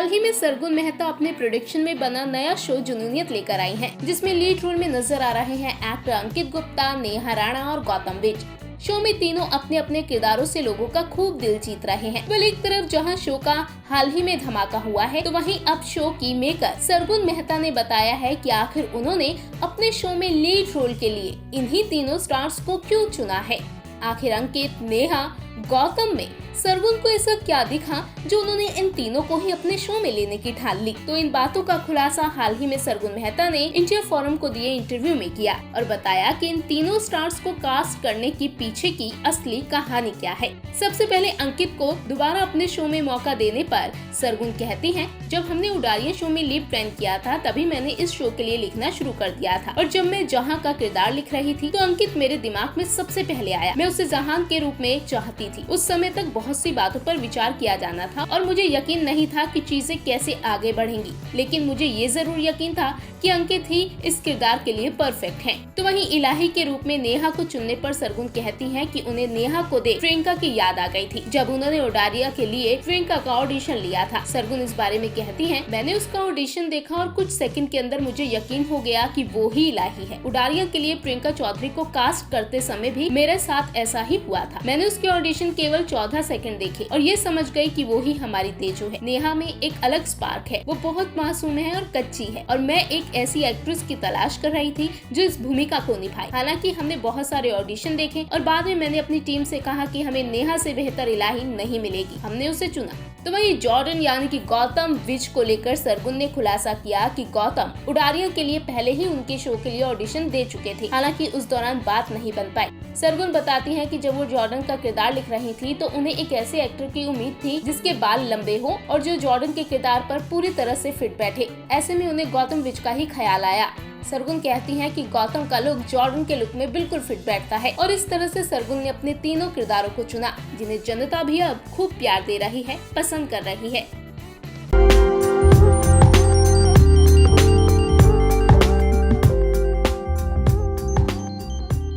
हाल ही में सरगुन मेहता अपने प्रोडक्शन में बना नया शो जुनूनियत लेकर आई हैं, जिसमें लीड रोल में नजर आ रहे हैं एक्टर अंकित गुप्ता, नेहा राणा और गौतम विज। शो में तीनों अपने अपने किरदारों से लोगों का खूब दिल जीत रहे हैं। वह एक तरफ जहां शो का हाल ही में धमाका हुआ है, तो वहीं अब शो की मेकर सरगुन मेहता ने बताया है कि आखिर उन्होंने अपने शो में लीड रोल के लिए इन्हीं तीनों स्टार्स को क्यों चुना है। आखिर अंकित, नेहा, गौतम में सरगुन को ऐसा क्या दिखा जो उन्होंने इन तीनों को ही अपने शो में लेने की ठान ली। तो इन बातों का खुलासा हाल ही में सरगुन मेहता ने इंडिया फोरम को दिए इंटरव्यू में किया और बताया कि इन तीनों स्टार्स को कास्ट करने की पीछे की असली कहानी क्या है। सबसे पहले अंकित को दोबारा अपने शो में मौका देने पर सरगुन कहती हैं, जब हमने उडारियां शो में लीड प्लान किया था तभी मैंने इस शो के लिए लिखना शुरू कर दिया था और जब मैं जहां का किरदार लिख रही थी तो अंकित मेरे दिमाग में सबसे पहले आया। मैं उसे जहान के रूप में चाहती थी। उस समय तक बहुत सी बातों पर विचार किया जाना था और मुझे यकीन नहीं था कि चीजें कैसे आगे बढ़ेंगी, लेकिन मुझे ये जरूर यकीन था कि अंकित ही इस किरदार के लिए परफेक्ट हैं। तो वहीं इलाही के रूप में नेहा को चुनने पर सरगुन कहती हैं कि उन्हें नेहा को देख प्रियंका की याद आ गई थी, जब उन्होंने उडारिया के लिए प्रियंका का ऑडिशन लिया था। सरगुन इस बारे में कहती हैं, मैंने उसका ऑडिशन देखा और कुछ सेकंड के अंदर मुझे यकीन हो गया कि वो ही इलाही है। उडारिया के लिए प्रियंका चौधरी को कास्ट करते समय भी मेरे साथ ऐसा ही हुआ था। मैंने उसके ऑडिशन केवल 14 सेकंड देखे और ये समझ गई कि वो ही हमारी तेजो है। नेहा में एक अलग स्पार्क है, वो बहुत मासूम है और कच्ची है और मैं एक ऐसी एक्ट्रेस की तलाश कर रही थी जो इस भूमिका को निभाए। हालांकि हमने बहुत सारे ऑडिशन देखे और बाद में मैंने अपनी टीम से कहा कि हमें नेहा से बेहतर इलाही नहीं मिलेगी, हमने उसे चुना। तो वहीं जॉर्डन यानी कि गौतम विज को लेकर सरगुन ने खुलासा किया कि गौतम उडारिया के लिए पहले ही उनके शो के लिए ऑडिशन दे चुके थे, हालांकि उस दौरान बात नहीं बन पाई। सरगुन बताती हैं कि जब वो जॉर्डन का किरदार लिख रही थी तो उन्हें एक ऐसे एक्टर की उम्मीद थी जिसके बाल लंबे हो और जो जॉर्डन के किरदार पर पूरी तरह से फिट बैठे। ऐसे में उन्हें गौतम विज का ही ख्याल आया। सरगुन कहती हैं कि गौतम का लुक जॉर्डन के लुक में बिल्कुल फिट बैठता है और इस तरह से सरगुन ने अपने तीनों किरदारों को चुना, जिन्हें जनता भी अब खूब प्यार दे रही है, पसंद कर रही है।